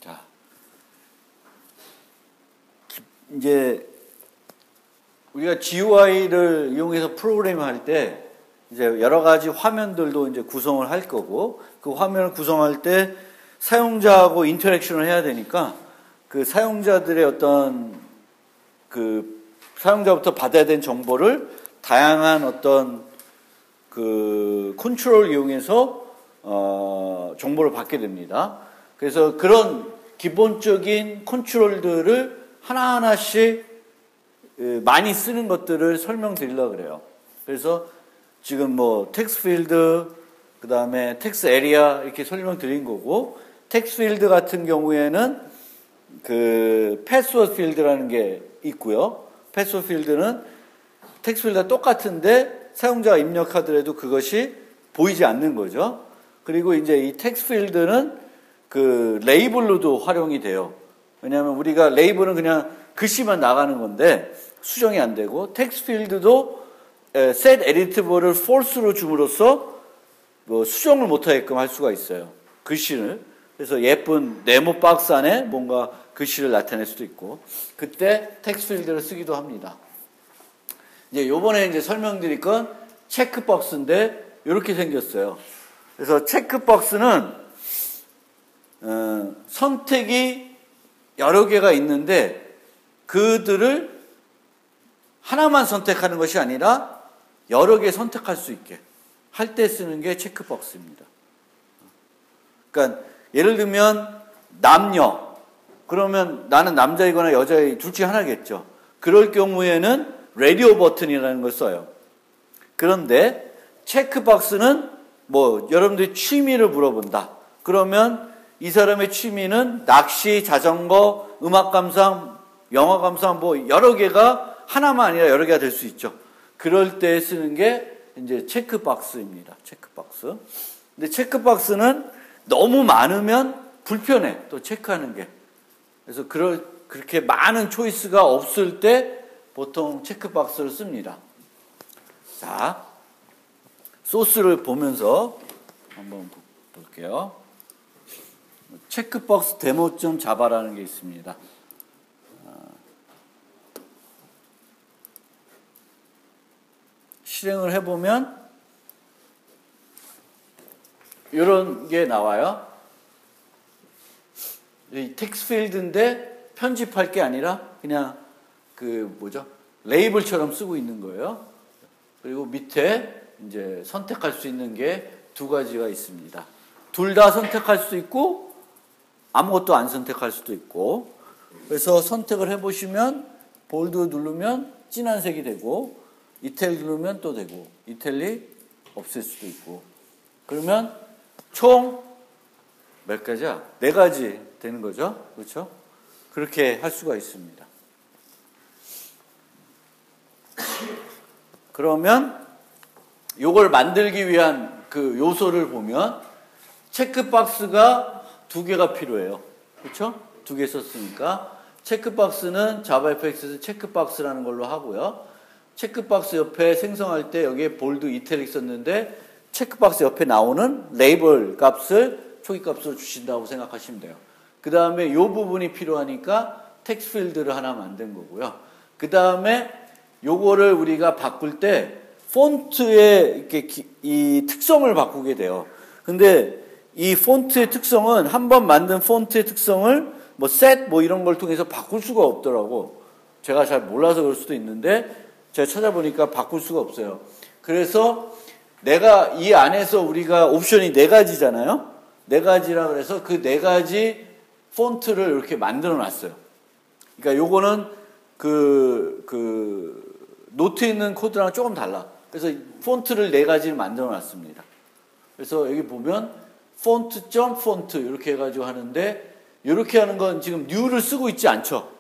자, 이제 우리가 GUI를 이용해서 프로그램을 할 때 이제 여러 가지 화면들도 이제 구성을 할 거고, 그 화면을 구성할 때 사용자하고 인터랙션을 해야 되니까 그 사용자들의 어떤 그 사용자부터 받아야 되는 정보를 다양한 어떤 그 컨트롤을 이용해서 정보를 받게 됩니다. 그래서 그런 기본적인 컨트롤들을 하나하나씩 많이 쓰는 것들을 설명드리려고 그래요. 그래서 지금 뭐 텍스트 필드, 그 다음에 텍스트 에리아 이렇게 설명드린 거고, 텍스트 필드 같은 경우에는 그 패스워드 필드라는 게 있고요. 패스워드 필드는 텍스트 필드가 똑같은데 사용자가 입력하더라도 그것이 보이지 않는 거죠. 그리고 이제 이 텍스트 필드는 그 레이블로도 활용이 돼요. 왜냐하면 우리가 레이블은 그냥 글씨만 나가는 건데 수정이 안 되고, 텍스트 필드도 set editable false로 줌으로써 뭐 수정을 못하게끔 할 수가 있어요. 글씨를. 그래서 예쁜 네모 박스 안에 뭔가 글씨를 나타낼 수도 있고, 그때 텍스트 필드를 쓰기도 합니다. 이제 요번에 이제 설명드릴 건 체크박스인데 이렇게 생겼어요. 그래서 체크박스는 선택이 여러 개가 있는데 그들을 하나만 선택하는 것이 아니라 여러 개 선택할 수 있게 할 때 쓰는 게 체크박스입니다. 그러니까 예를 들면 남녀, 그러면 나는 남자이거나 여자이 둘 중에 하나겠죠. 그럴 경우에는 라디오 버튼이라는 걸 써요. 그런데 체크박스는 뭐 여러분들이 취미를 물어본다. 그러면 이 사람의 취미는 낚시, 자전거, 음악 감상, 영화 감상 뭐 여러 개가 하나만 아니라 여러 개가 될 수 있죠. 그럴 때 쓰는 게 이제 체크박스입니다. 체크박스. 근데 체크박스는 너무 많으면 불편해. 또 체크하는 게. 그래서 그렇게 많은 초이스가 없을 때 보통 체크박스를 씁니다. 자, 소스를 보면서 한번 볼게요. 체크박스 데모.자바라는 게 있습니다. 실행을 해보면 이런 게 나와요. 이 텍스트 필드인데 편집할 게 아니라 그냥 그 뭐죠? 레이블처럼 쓰고 있는 거예요. 그리고 밑에 이제 선택할 수 있는 게 두 가지가 있습니다. 둘 다 선택할 수도 있고 아무것도 안 선택할 수도 있고, 그래서 선택을 해보시면 볼드 누르면 진한 색이 되고, 이탈리 누르면 또 되고, 이탈리 없앨 수도 있고, 그러면 총 몇 가지야? 4가지 되는 거죠. 그렇죠? 그렇게 할 수가 있습니다. 그러면 요걸 만들기 위한 그 요소를 보면 체크박스가 2개가 필요해요. 그렇죠? 2개 썼으니까 체크박스는 자바FX에서 체크박스라는 걸로 하고요. 체크박스 옆에 생성할 때 여기에 볼드, 이탈릭 썼는데 체크박스 옆에 나오는 레이블 값을 초기 값으로 주신다고 생각하시면 돼요. 그 다음에 이 부분이 필요하니까 텍스트 필드를 하나 만든 거고요. 그 다음에 요거를 우리가 바꿀 때 폰트의 이렇게 이 특성을 바꾸게 돼요. 근데 이 폰트의 특성은 한번 만든 폰트의 특성을 뭐 셋 뭐 이런 걸 통해서 바꿀 수가 없더라고. 제가 잘 몰라서 그럴 수도 있는데 제가 찾아보니까 바꿀 수가 없어요. 그래서 내가 이 안에서 우리가 옵션이 4가지잖아요. 4가지라 그래서 그 4가지 폰트를 이렇게 만들어 놨어요. 그러니까 요거는 노트에 있는 코드랑 조금 달라. 그래서 폰트를 4가지를 만들어 놨습니다. 그래서 여기 보면 폰트 이렇게 해가지고 하는데, 이렇게 하는 건 지금 new를 쓰고 있지 않죠.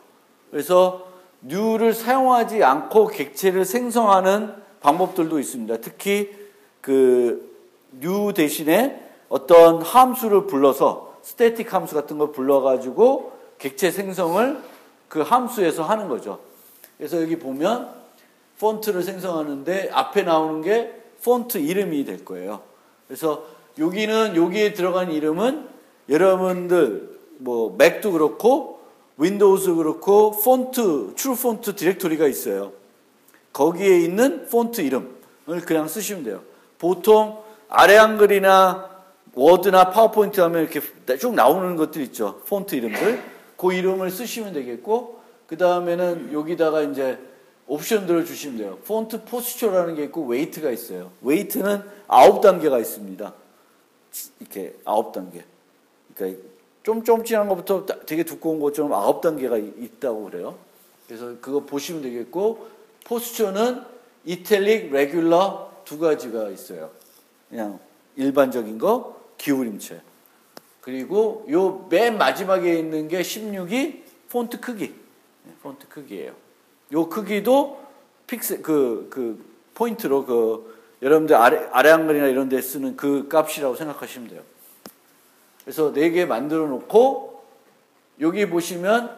그래서 new를 사용하지 않고 객체를 생성하는 방법들도 있습니다. 특히 그 new 대신에 어떤 함수를 불러서 스태틱 함수 같은 걸 불러가지고 객체 생성을 그 함수에서 하는 거죠. 그래서 여기 보면 폰트를 생성하는데 앞에 나오는 게 폰트 이름이 될 거예요. 그래서 여기에 들어간 이름은 여러분들 뭐 맥도 그렇고 윈도우도 그렇고 폰트, 트루 폰트 디렉토리가 있어요. 거기에 있는 폰트 이름을 그냥 쓰시면 돼요. 보통 아래 한글이나 워드나 파워포인트 하면 이렇게 쭉 나오는 것들 있죠. 폰트 이름들. 그 이름을 쓰시면 되겠고, 그 다음에는 여기다가 이제 옵션들을 주시면 돼요. 폰트 포스처라는 게 있고, 웨이트가 있어요. 웨이트는 9단계가 있습니다. 이렇게 9단계. 그러니까 좀 쫌쫌한 것부터 되게 두꺼운 것처럼 9단계가 있다고 그래요. 그래서 그거 보시면 되겠고, 포스처는 이탈릭, 레귤러 두 가지가 있어요. 그냥 일반적인 거, 기울임체. 그리고 요 맨 마지막에 있는 게 16이 폰트 크기. 폰트 크기예요. 요 크기도 픽셀, 포인트로 여러분들 아래 한글이나 이런 데 쓰는 그 값이라고 생각하시면 돼요. 그래서 4개 만들어 놓고, 여기 보시면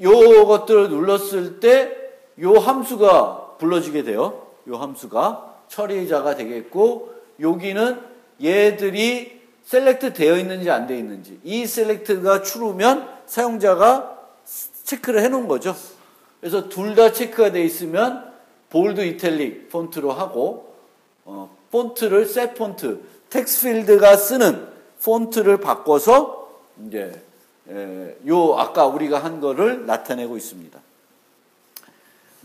요것들을 눌렀을 때 요 함수가 불러지게 돼요. 요 함수가 처리자가 되겠고, 여기는 얘들이 셀렉트 되어 있는지 안 되어 있는지, 이 셀렉트가 true면 사용자가 체크를 해 놓은 거죠. 그래서 둘 다 체크가 되어 있으면 볼드 이탈릭 폰트로 하고, 폰트를 셋 폰트, 텍스트 필드가 쓰는 폰트를 바꿔서 이제 요 아까 우리가 한 거를 나타내고 있습니다.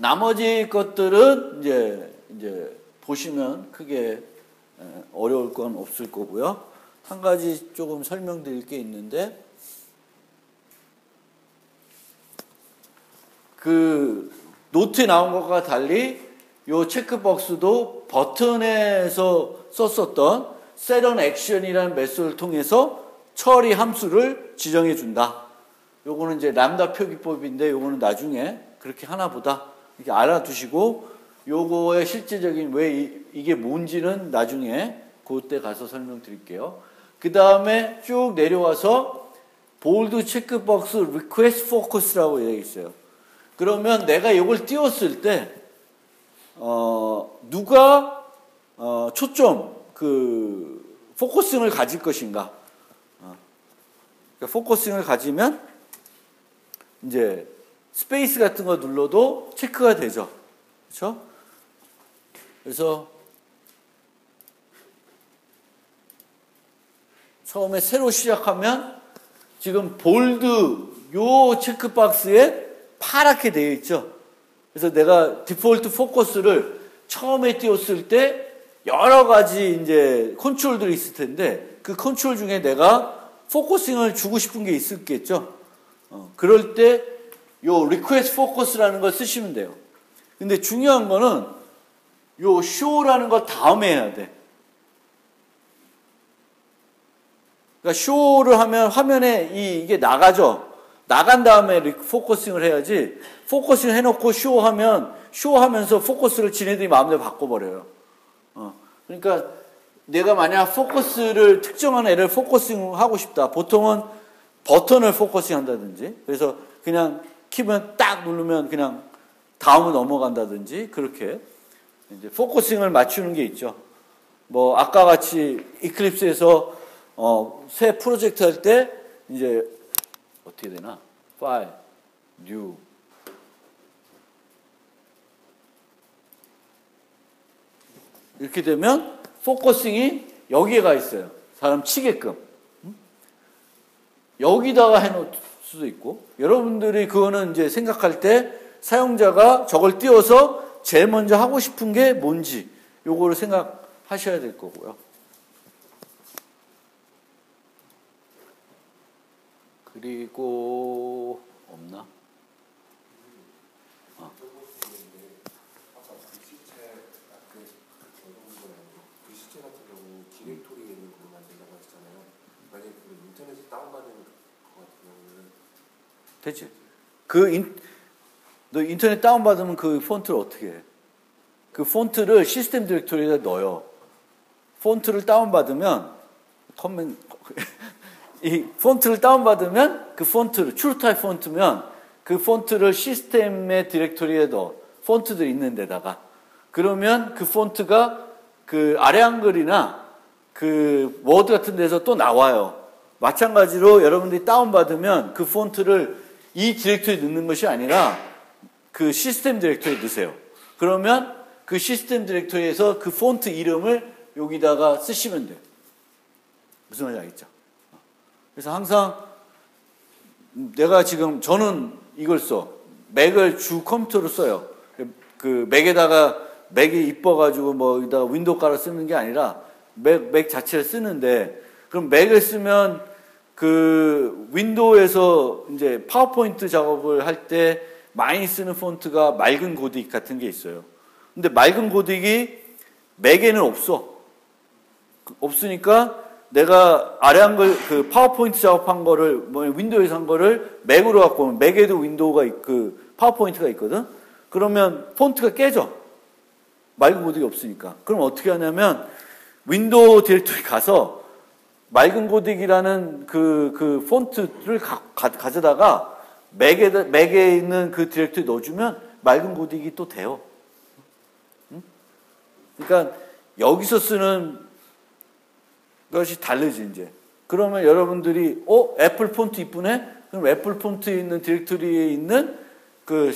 나머지 것들은 이제 보시면 크게 어려울 건 없을 거고요. 한 가지 조금 설명드릴 게 있는데, 그 노트에 나온 것과 달리 요 체크박스도 버튼에서 썼었던 set an action이라는 메소드를 통해서 처리 함수를 지정해 준다. 요거는 이제 람다 표기법인데, 요거는 나중에 그렇게 하나 보다 이렇게 알아두시고, 요거의 실제적인 왜 이게 뭔지는 나중에 그때 가서 설명드릴게요. 그 다음에 쭉 내려와서 볼드 체크박스 리퀘스트 포커스라고 되어 있어요. 그러면 내가 이걸 띄웠을 때 누가 초점 포커싱을 가질 것인가? 그러니까 포커싱을 가지면 이제 스페이스 같은 거 눌러도 체크가 되죠. 그렇죠? 그래서 처음에 새로 시작하면 지금 볼드 요 체크박스에 파랗게 되어 있죠. 그래서 내가 디폴트 포커스를 처음에 띄웠을 때 여러 가지 이제 컨트롤들이 있을 텐데, 그 컨트롤 중에 내가 포커싱을 주고 싶은 게 있었겠죠. 그럴 때 요 리퀘스트 포커스라는 걸 쓰시면 돼요. 근데 중요한 거는 요 show라는 거 다음에 해야 돼. 그러니까 show를 하면 화면에 이게 나가죠. 나간 다음에 포커싱을 해야지, 포커싱 해놓고 쇼하면서 포커스를 지네들이 마음대로 바꿔버려요. 그러니까 내가 만약 포커스를 특정한 애를 포커싱 하고 싶다. 보통은 버튼을 포커싱 한다든지, 그래서 그냥 키면 딱 누르면 그냥 다음으로 넘어간다든지, 그렇게 이제 포커싱을 맞추는 게 있죠. 뭐 아까 같이 이클립스에서 새 프로젝트 할 때 이제 어떻게 되나? 파일, 뉴. 이렇게 되면 포커싱이 여기에 가 있어요. 사람 치게끔. 여기다가 해놓을 수도 있고, 여러분들이 그거는 이제 생각할 때 사용자가 저걸 띄워서 제일 먼저 하고 싶은 게 뭔지 요거를 생각하셔야 될 거고요. 그리고 없나? 글씨체 같은 경우 디렉토리에 있는 거 만든다고 하셨잖아요. 만약에 인터넷에서 다운받은 거 같은 경우는 되지. 너 인터넷 다운받으면 그 폰트를 어떻게 해? 그 폰트를 시스템 디렉토리에다 넣어요. 폰트를 다운받으면 이 폰트를 다운받으면 그 폰트를 트루타입 폰트면 그 폰트를 시스템의 디렉토리에 넣어. 폰트들 있는 데다가. 그러면 그 폰트가 그 아래 한글이나 그 워드 같은 데서 또 나와요. 마찬가지로 여러분들이 다운받으면 그 폰트를 이 디렉토리에 넣는 것이 아니라 그 시스템 디렉토리에 넣으세요. 그러면 그 시스템 디렉토리에서 그 폰트 이름을 여기다가 쓰시면 돼요. 무슨 말인지 알겠죠? 그래서 항상 내가 지금 저는 이걸 써. 맥을 주 컴퓨터로 써요. 그 맥에다가 맥이 이뻐가지고 뭐 여기다가 윈도우 깔아 쓰는 게 아니라 맥 자체를 쓰는데 그럼 맥을 쓰면 그 윈도우에서 이제 파워포인트 작업을 할 때 많이 쓰는 폰트가 맑은 고딕 같은 게 있어요. 근데 맑은 고딕이 맥에는 없어. 없으니까 내가 아래 한 걸 그 파워포인트 작업한 거를 뭐 윈도우에서 한 거를 맥으로 갖고 오면 맥에도 윈도우가 그 파워포인트가 있거든. 그러면 폰트가 깨져. 맑은 고딕이 없으니까. 그럼 어떻게 하냐면 윈도우 디렉토리 가서 맑은 고딕이라는 그 폰트를 가져다가 맥에 있는 그 디렉토리 넣어주면 맑은 고딕이 또 돼요. 응? 그러니까 여기서 쓰는 것이 다르지 이제. 그러면 여러분들이 애플 폰트 이쁘네? 그럼 애플 폰트에 있는 디렉토리에 있는 그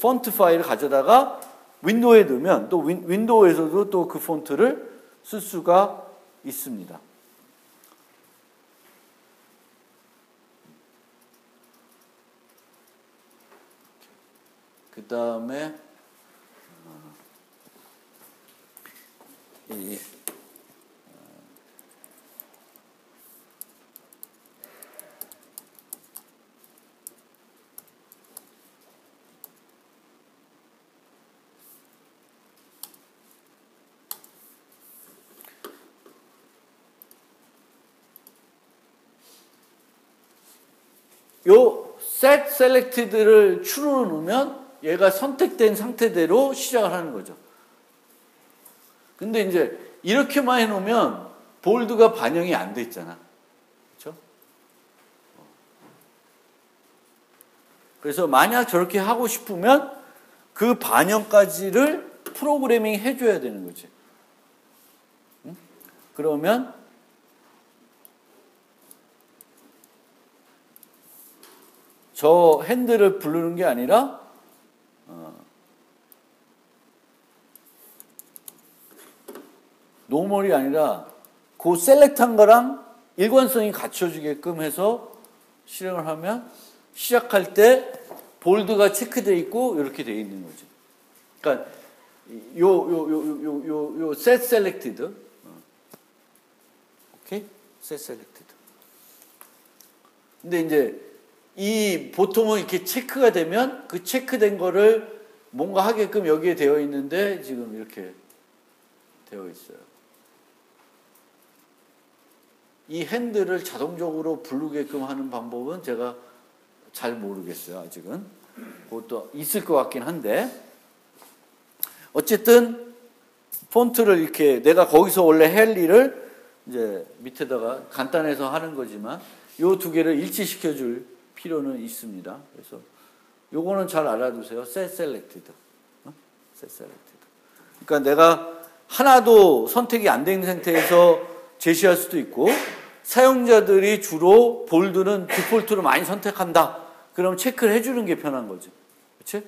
폰트 파일을 가져다가 윈도우에 넣으면 또 윈도우에서도 또 그 폰트를 쓸 수가 있습니다. 그 다음에 요 set selected를 true로 놓으면 얘가 선택된 상태대로 시작을 하는 거죠. 근데 이제 이렇게만 해놓으면 볼드가 반영이 안 돼 있잖아. 그렇죠? 그래서 만약 저렇게 하고 싶으면 그 반영까지를 프로그래밍 해줘야 되는 거지. 응? 그러면 저 핸들을 부르는 게 아니라 노멀이 아니라 그 셀렉트한 거랑 일관성이 갖춰지게끔 해서 실행을 하면 시작할 때 볼드가 체크되어 있고 이렇게 되어 있는 거죠. 그러니까 요 set selected, 오케이, set selected. 근데 이제 이 보통은 이렇게 체크가 되면 그 체크된 거를 뭔가 하게끔 여기에 되어 있는데 지금 이렇게 되어 있어요. 이 핸들을 자동적으로 부르게끔 하는 방법은 제가 잘 모르겠어요. 아직은. 그것도 있을 것 같긴 한데 어쨌든 폰트를 이렇게 내가 거기서 원래 할 일을 이제 밑에다가 간단해서 하는 거지만 요 두 개를 일치시켜 줄 필요는 있습니다. 그래서 요거는 잘 알아두세요. set selected. set selected. 그러니까 내가 하나도 선택이 안 된 상태에서 제시할 수도 있고 사용자들이 주로 볼드는 디폴트로 많이 선택한다. 그럼 체크를 해주는 게 편한 거죠. 그렇지?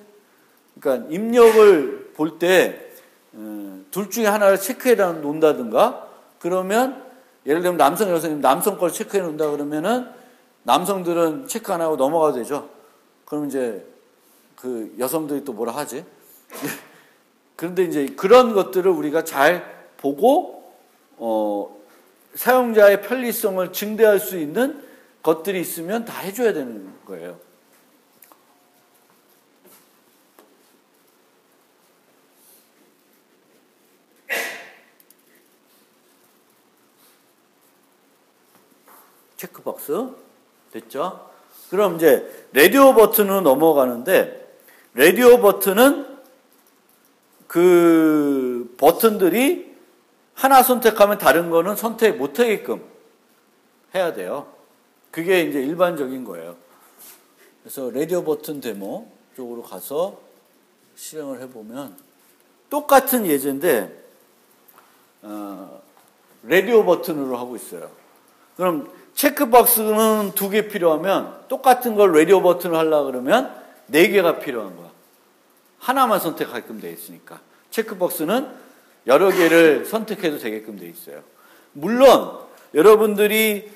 그러니까 입력을 볼 때 둘 중에 하나를 체크해 놓는다든가 그러면 예를 들면 남성, 여성, 남성 걸 체크해 놓는다 그러면은 남성들은 체크 안 하고 넘어가도 되죠. 그럼 이제 그 여성들이 또 뭐라 하지? 그런데 이제 그런 것들을 우리가 잘 보고 사용자의 편리성을 증대할 수 있는 것들이 있으면 다 해줘야 되는 거예요. 체크박스 됐죠? 그럼 이제 라디오 버튼으로 넘어가는데 라디오 버튼은 그 버튼들이 하나 선택하면 다른 거는 선택 못하게끔 해야 돼요. 그게 이제 일반적인 거예요. 그래서 라디오 버튼 데모 쪽으로 가서 실행을 해보면 똑같은 예제인데 라디오 버튼으로 하고 있어요. 그럼 체크박스는 2개 필요하면 똑같은 걸 라디오 버튼을 하려고 그러면 4개가 필요한 거야. 하나만 선택하게끔 되어 있으니까. 체크박스는 여러 개를 선택해도 되게끔 되어 있어요. 물론 여러분들이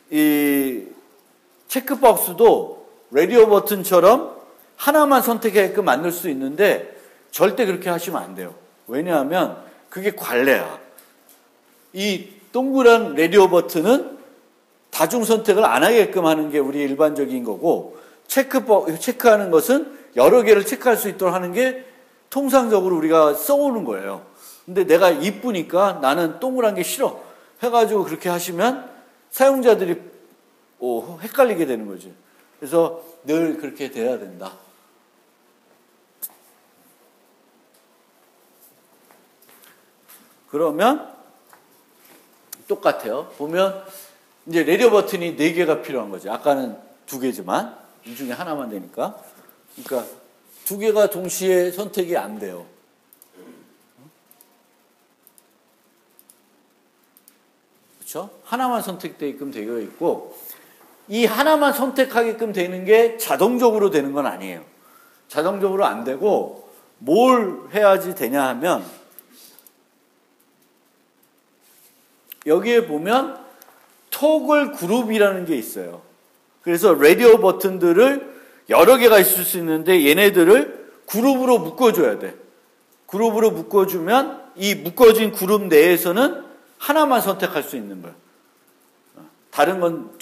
이 체크박스도 라디오 버튼처럼 하나만 선택하게끔 만들 수 있는데 절대 그렇게 하시면 안 돼요. 왜냐하면 그게 관례야. 이 동그란 라디오 버튼은 다중 선택을 안 하게끔 하는 게 우리 일반적인 거고, 체크하는 것은 여러 개를 체크할 수 있도록 하는 게 통상적으로 우리가 써오는 거예요. 근데 내가 이쁘니까 나는 동그란 게 싫어 해가지고 그렇게 하시면 사용자들이 헷갈리게 되는 거지. 그래서 늘 그렇게 돼야 된다. 그러면 똑같아요. 보면 이제 라디오 버튼이 4개가 필요한 거죠. 아까는 2개지만 이 중에 하나만 되니까. 그러니까 2개가 동시에 선택이 안 돼요. 그렇죠? 하나만 선택되게끔 되어 있고, 이 하나만 선택하게끔 되는 게 자동적으로 되는 건 아니에요. 자동적으로 안 되고 뭘 해야지 되냐 하면, 여기에 보면 토글 그룹이라는 게 있어요. 그래서 라디오 버튼들을 여러 개가 있을 수 있는데 얘네들을 그룹으로 묶어줘야 돼. 그룹으로 묶어주면 이 묶어진 그룹 내에서는 하나만 선택할 수 있는 거야. 다른 건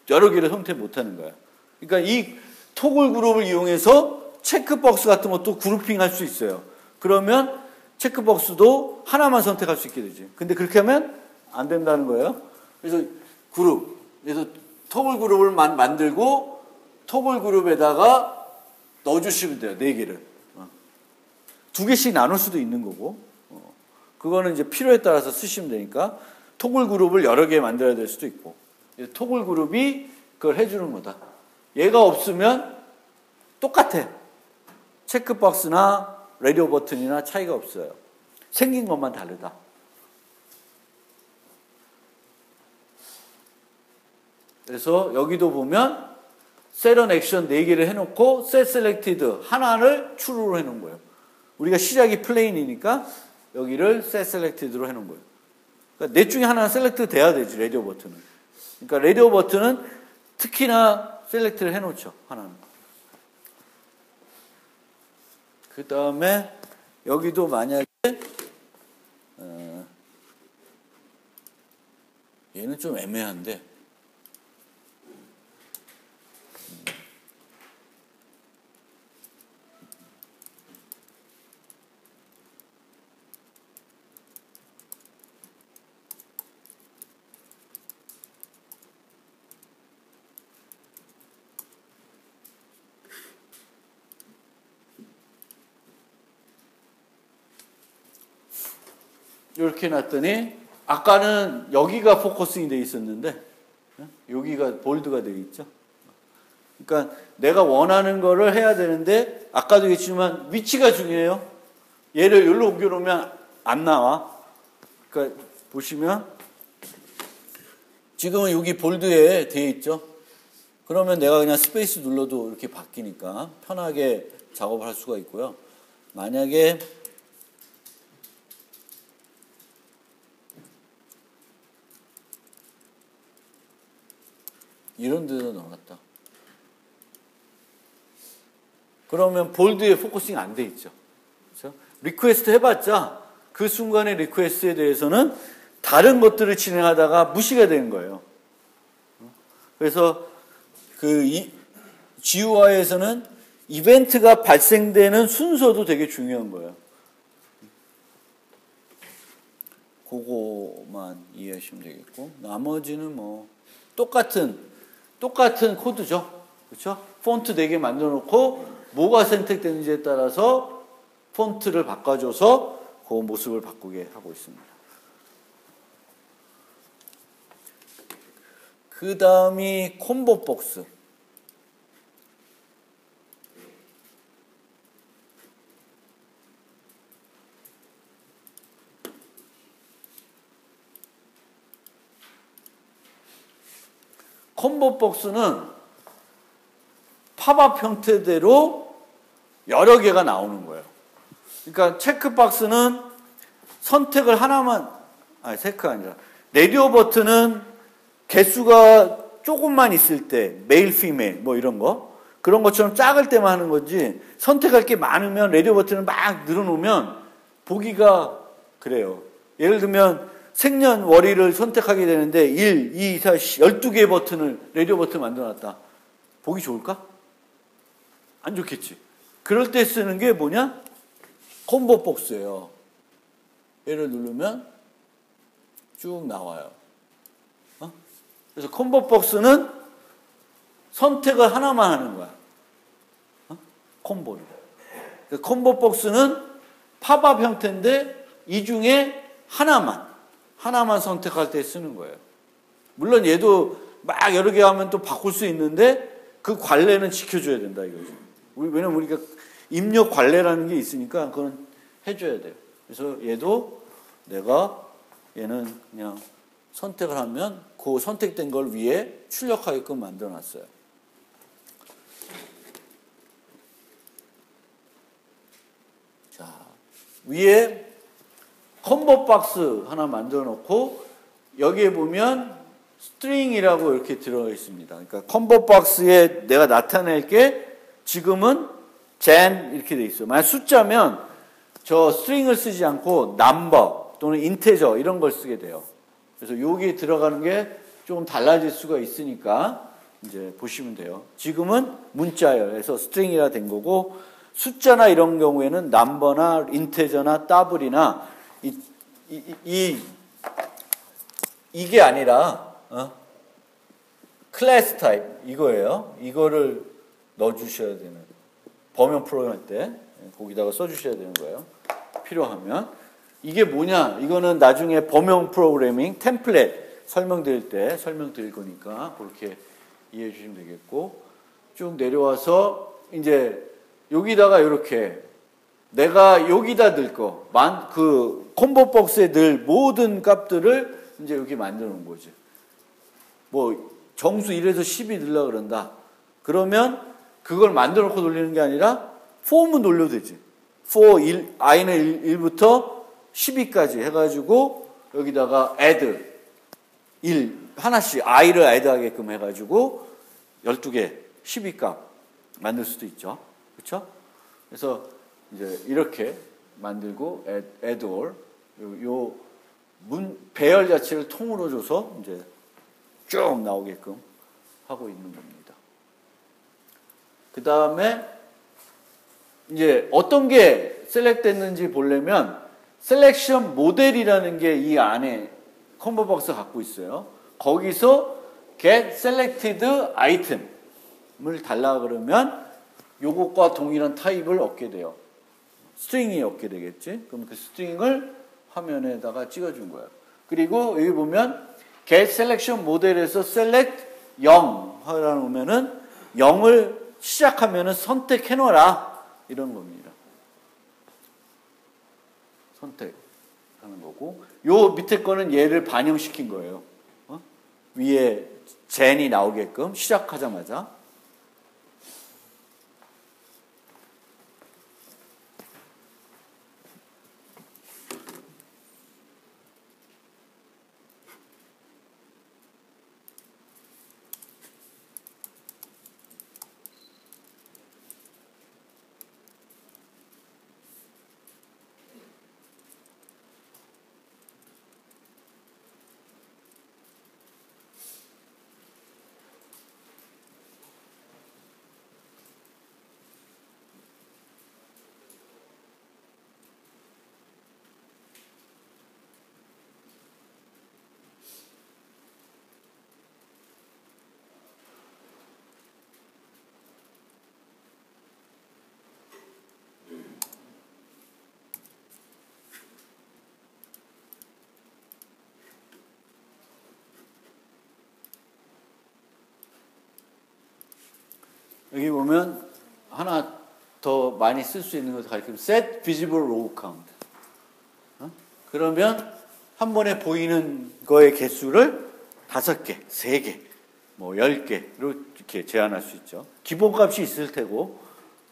여러 개를 선택 못하는 거야. 그러니까 이 토글 그룹을 이용해서 체크박스 같은 것도 그룹핑할 수 있어요. 그러면 체크박스도 하나만 선택할 수 있게 되지. 근데 그렇게 하면 안 된다는 거예요. 그래서 그래서 토글 그룹을 만들고 토글 그룹에다가 넣어주시면 돼요. 4개를. 2개씩 나눌 수도 있는 거고. 그거는 이제 필요에 따라서 쓰시면 되니까 토글 그룹을 여러 개 만들어야 될 수도 있고. 토글 그룹이 그걸 해주는 거다. 얘가 없으면 똑같아. 체크박스나 라디오 버튼이나 차이가 없어요. 생긴 것만 다르다. 그래서 여기도 보면 셋 온 액션 4개를 해놓고 셋 셀렉티드 하나를 추루로 해놓은 거예요. 우리가 시작이 플레인이니까 여기를 셋 셀렉티드로 해놓은 거예요. 그러니까 넷 중에 하나는 셀렉트 돼야 되지, 라디오 버튼은. 그러니까 라디오 버튼은 특히나 셀렉트를 해놓죠, 하나는. 그 다음에 여기도 만약에 얘는 좀 애매한데 이렇게 놨더니 아까는 여기가 포커싱이 돼 있었는데 여기가 볼드가 되어 있죠. 그러니까 내가 원하는 거를 해야 되는데 아까도 얘기했지만 위치가 중요해요. 얘를 여기로 옮겨놓으면 안 나와. 그러니까 보시면 지금은 여기 볼드에 되어 있죠. 그러면 내가 그냥 스페이스 눌러도 이렇게 바뀌니까 편하게 작업을 할 수가 있고요. 만약에 이런 데다 넣어놨다. 그러면 볼드에 포커싱이 안 돼 있죠. 그렇죠? 리퀘스트 해봤자 그 순간의 리퀘스트에 대해서는 다른 것들을 진행하다가 무시가 되는 거예요. 그래서 그 GUI에서는 이벤트가 발생되는 순서도 되게 중요한 거예요. 그거만 이해하시면 되겠고, 나머지는 뭐 똑같은 코드죠. 그렇죠? 폰트 4개 만들어 놓고 뭐가 선택되는지에 따라서 폰트를 바꿔줘서 그 모습을 바꾸게 하고 있습니다. 그 다음이 콤보 박스. 콤보 박스는 팝업 형태대로 여러 개가 나오는 거예요. 그러니까 체크 박스는 선택을 하나만, 체크가 아니라 라디오 버튼은 개수가 조금만 있을 때, 메일, 피메일 뭐 이런 거, 그런 것처럼 작을 때만 하는 건지, 선택할 게 많으면 라디오 버튼을 막 늘어놓으면 보기가 그래요. 예를 들면 생년월일을 선택하게 되는데 1, 2, 4, 12개의 버튼을, 라디오 버튼을 만들어놨다. 보기 좋을까? 안 좋겠지. 그럴 때 쓰는 게 뭐냐? 콤보 박스예요. 얘를 누르면 쭉 나와요. 그래서 콤보 박스는 선택을 하나만 하는 거야. 콤보를. 콤보 박스는 팝업 형태인데 이 중에 하나만 선택할 때 쓰는 거예요. 물론 얘도 막 여러 개 하면 또 바꿀 수 있는데 그 관례는 지켜줘야 된다 이거죠. 왜냐면 우리가 입력 관례라는 게 있으니까 그건 해줘야 돼요. 그래서 얘도 내가 얘는 그냥 선택을 하면 그 선택된 걸 위에 출력하게끔 만들어놨어요. 자, 위에 콤보 박스 하나 만들어 놓고 여기에 보면 스트링이라고 이렇게 들어 있습니다. 그러니까 콤보 박스에 내가 나타낼 게 지금은 gen 이렇게 돼 있어요. 만약 숫자면 저 스트링을 쓰지 않고 number 또는 integer 이런 걸 쓰게 돼요. 그래서 여기 들어가는 게 조금 달라질 수가 있으니까 이제 보시면 돼요. 지금은 문자예요. 그래서 스트링이라 된 거고 숫자나 이런 경우에는 number나 integer나 double이나 이게 아니라 클래스 타입 이거예요. 이거를 넣어주셔야 되는 범용 프로그램 할 때 거기다가 써주셔야 되는 거예요. 필요하면 이게 뭐냐? 이거는 나중에 범용 프로그래밍 템플릿 설명드릴 때 설명드릴 거니까 그렇게 이해해 주시면 되겠고 쭉 내려와서 이제 여기다가 이렇게 내가 여기다 넣을 거, 그 콤보 박스에 넣을 모든 값들을 이제 여기 만들어 놓은 거지. 뭐 정수 1에서 10이 넣으려고 그런다. 그러면 그걸 만들어 놓고 돌리는 게 아니라 for은 돌려도 되지. i는 1부터 12까지 해가지고 여기다가 add 1 하나씩 i를 add 하게끔 해가지고 12개 12값 만들 수도 있죠. 그렇죠? 그래서 이제 이렇게 만들고 add all 요 배열 자체를 통으로 줘서 이제 쭉 나오게끔 하고 있는 겁니다. 그 다음에 이제 어떤 게 셀렉트 됐는지 보려면 셀렉션 모델이라는 게 이 안에 콤보 박스 갖고 있어요. 거기서 get selected item을 달라 그러면 요것과 동일한 타입을 얻게 돼요. 스트링이 얻게 되겠지. 그럼 그 스트링을 화면에다가 찍어준 거예요. 그리고 여기 보면 get selection 모델에서 select 0 하라 놓으면은 0을 시작하면은 선택해놔라 이런 겁니다. 선택하는 거고 요 밑에 거는 얘를 반영시킨 거예요. 위에 gen이 나오게끔 시작하자마자 여기 보면 하나 더 많이 쓸 수 있는 것을 가리키면 set visible row count. 그러면 한 번에 보이는 거의 개수를 5개, 3개 뭐 10개로 이렇게 제한할 수 있죠. 기본값이 있을 테고,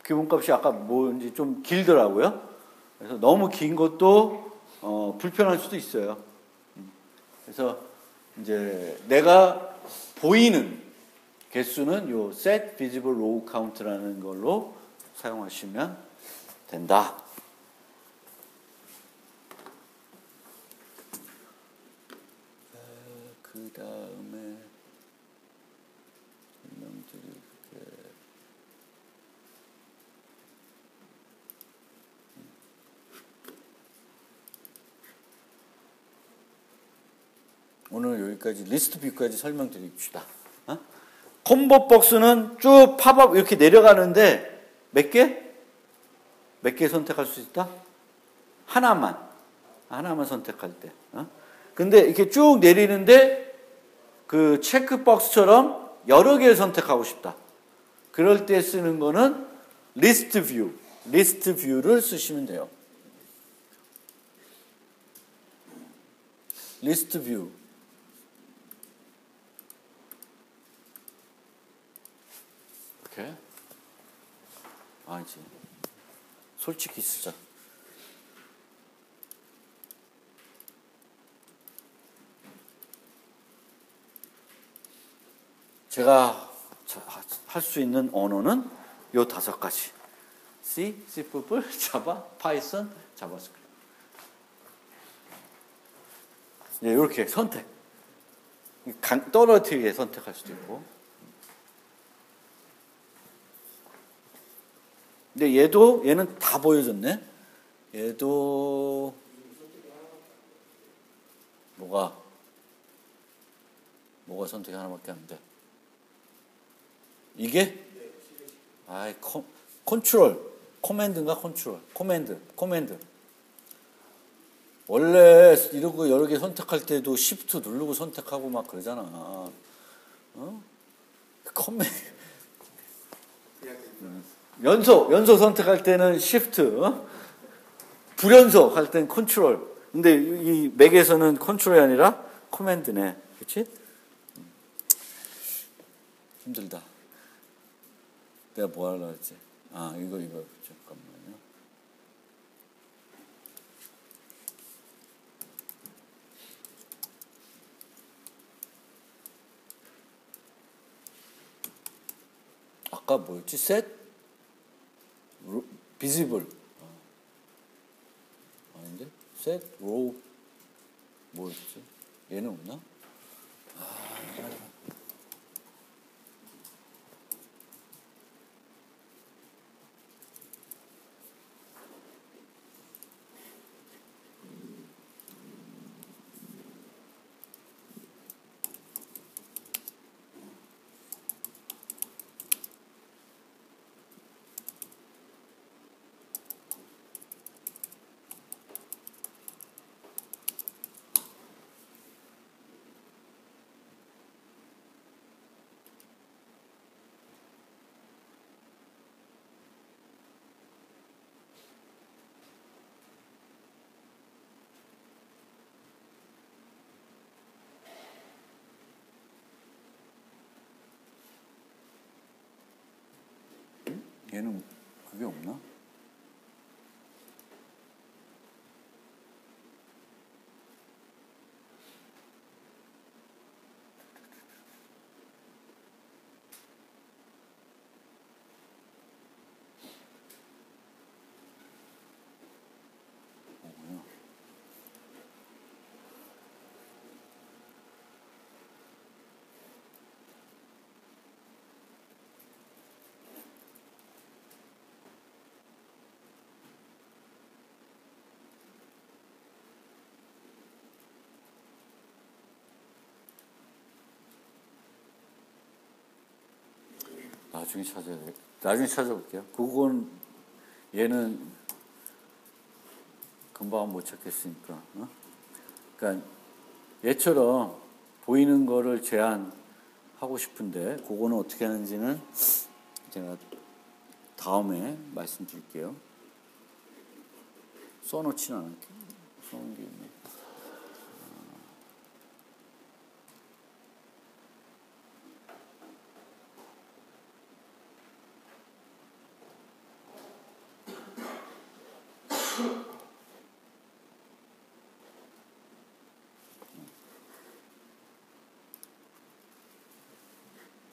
기본값이 아까 뭔지 좀 길더라고요. 그래서 너무 긴 것도 불편할 수도 있어요. 그래서 이제 내가 보이는 개수는 요 set visible row count라는 걸로 사용하시면 된다. 그 다음에 설명드릴게. 오늘 여기까지 리스트 뷰까지 설명드립시다. 콤보 박스는 쭉 팝업 이렇게 내려가는데 몇 개? 몇 개 선택할 수 있다? 하나만 선택할 때. 근데 이렇게 쭉 내리는데 그 체크 박스처럼 여러 개를 선택하고 싶다. 그럴 때 쓰는 거는 리스트 뷰를 쓰시면 돼요. 리스트 뷰. 이렇게. 아니지. 솔직히 쓰자. 제가 할 수 있는 언어는 요 5가지. C, C++, Java, Python, JavaScript. 네, 이렇게 선택. 떨어뜨리게 선택할 수도 있고. 근데 얘는 다 보여줬네. 얘도 뭐가 선택이 하나밖에 안 돼. 이게? 아이, 컨트롤. 코맨드인가 컨트롤. 코맨드. 원래 이러고 여러 개 선택할 때도 시프트 누르고 선택하고 막 그러잖아. 코맨드. 연속 선택할 때는 시프트. 불연속 할 때는 컨트롤. 근데 이 맥에서는 컨트롤이 아니라 코맨드네. 그렇지? 힘들다. 내가 뭐 하려고 했지? 이거 잠깐만요. 아까 뭐였지? set visible. 아닌데? set row 뭐였지? 얘는 없나? 얘는 그게 없나? 나중에 찾아볼게요. 그건 얘는 금방 못 찾겠으니까. 그러니까 얘처럼 보이는 거를 제한하고 싶은데 그거는 어떻게 하는지는 제가 다음에 말씀드릴게요. 써놓지는 않을게요. 써놓은 게 있네.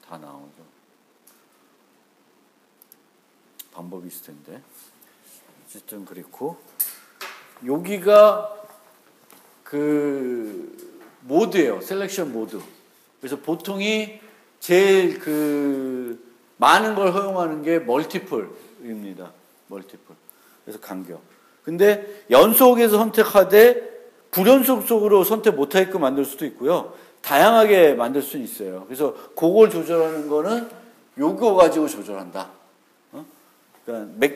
다 나오죠. 방법이 있을 텐데. 어쨌든 그렇고 여기가 그 모드예요. 셀렉션 모드. 그래서 보통이 제일 그 많은 걸 허용하는 게 멀티플입니다. 멀티플. 그래서 간격. 근데 연속해서 선택하되 불연속 속으로 선택 못하게끔 만들 수도 있고요. 다양하게 만들 수는 있어요. 그래서 그걸 조절하는 거는 요거 가지고 조절한다. 그러니까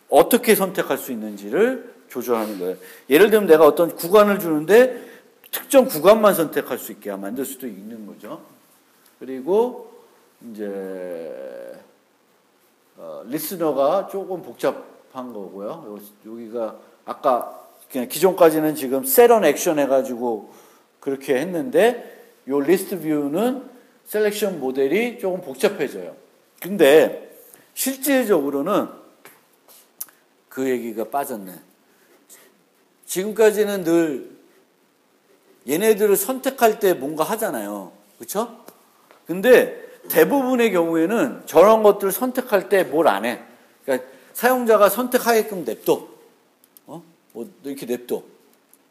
어떻게 선택할 수 있는지를 조절하는 거예요. 예를 들면 내가 어떤 구간을 주는데 특정 구간만 선택할 수 있게 만들 수도 있는 거죠. 그리고 이제 리스너가 조금 복잡한 거고요. 여기가 아까 그냥 기존까지는 지금 셋온 액션 해가지고 그렇게 했는데 요 리스트 뷰는 셀렉션 모델이 조금 복잡해져요. 근데 실질적으로는 그 얘기가 빠졌네. 지금까지는 늘 얘네들을 선택할 때 뭔가 하잖아요. 그렇죠? 근데 대부분의 경우에는 저런 것들을 선택할 때 뭘 안 해. 그러니까 사용자가 선택하게끔 냅둬. 뭐 이렇게 냅둬.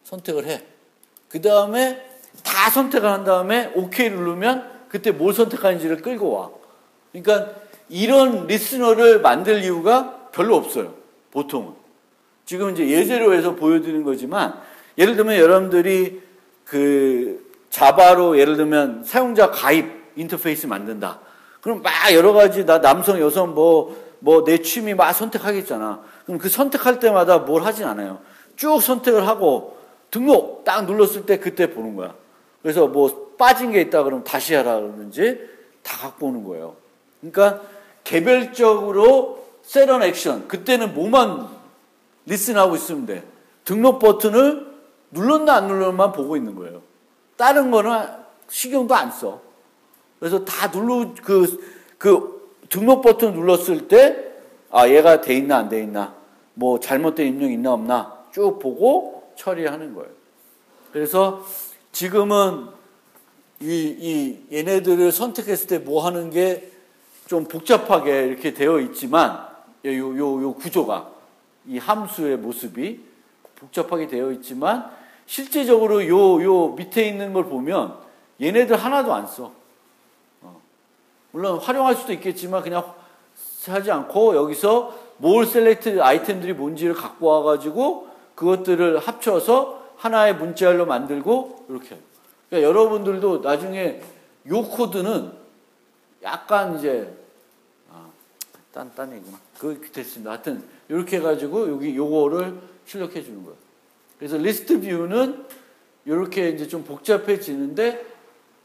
선택을 해. 그 다음에 다 선택을 한 다음에 OK 누르면 그때 뭘 선택하는지를 끌고 와. 그러니까 이런 리스너를 만들 이유가 별로 없어요. 보통은. 지금 이제 예제로 해서 보여드리는 거지만 예를 들면 여러분들이 그 자바로 예를 들면 사용자 가입 인터페이스 만든다. 그럼 막 여러 가지 나 남성 여성 뭐 내 취미 막 선택하겠잖아. 그럼 그 선택할 때마다 뭘 하진 않아요. 쭉 선택을 하고 등록 딱 눌렀을 때 그때 보는 거야. 그래서 뭐 빠진 게 있다 그러면 다시 하라 그러는지 다 갖고 오는 거예요. 그러니까 개별적으로 셋온 액션 그때는 뭐만 리슨하고 있으면 돼. 등록 버튼을 눌렀나 안 눌렀나만 보고 있는 거예요. 다른 거는 신경도 안 써. 그래서 다 그 등록 버튼 눌렀을 때 아 얘가 돼 있나 안 돼 있나 뭐 잘못된 입력이 있나 없나 쭉 보고 처리하는 거예요. 그래서 지금은 이 얘네들을 선택했을 때 뭐 하는 게 좀 복잡하게 이렇게 되어 있지만 요 구조가 이 함수의 모습이 복잡하게 되어 있지만 실제적으로 요 밑에 있는 걸 보면 얘네들 하나도 안 써. 물론 활용할 수도 있겠지만 그냥 하지 않고 여기서 뭘 셀렉트 아이템들이 뭔지를 갖고 와가지고 그것들을 합쳐서 하나의 문자열로 만들고 이렇게 해요. 그러니까 여러분들도 나중에 요 코드는 약간 이제 딴 얘기구나. 그렇게 됐습니다. 하여튼 이렇게 해가지고 여기 요거를 출력해 주는 거예요. 그래서 리스트 뷰는 이렇게 이제 좀 복잡해지는데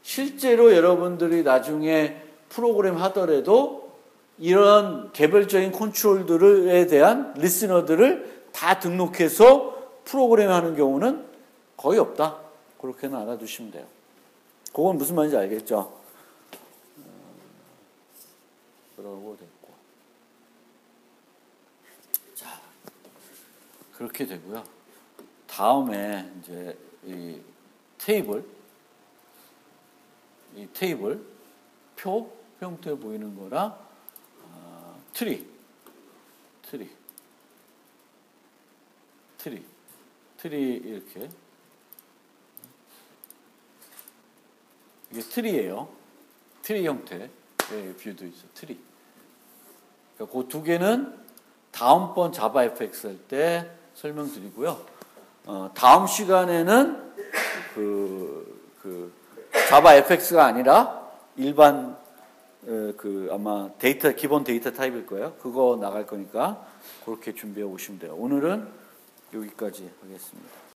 실제로 여러분들이 나중에 프로그램 하더라도 이런 개별적인 컨트롤들에 대한 리스너들을 다 등록해서 프로그램 하는 경우는 거의 없다. 그렇게는 알아두시면 돼요. 그건 무슨 말인지 알겠죠? 그러고 됐고. 자, 그렇게 되고요. 다음에 이제 이 테이블 표 형태에 보이는 거랑 트리 이렇게 이게 트리예요. 트리 형태의 뷰도 있어. 트리. 그러니까 그 두 개는 다음번 자바 FX 할 때 설명드리고요. 다음 시간에는 그 자바 FX가 아니라 일반 아마 기본 데이터 타입일 거예요. 그거 나갈 거니까 그렇게 준비해 오시면 돼요. 오늘은 여기까지 하겠습니다.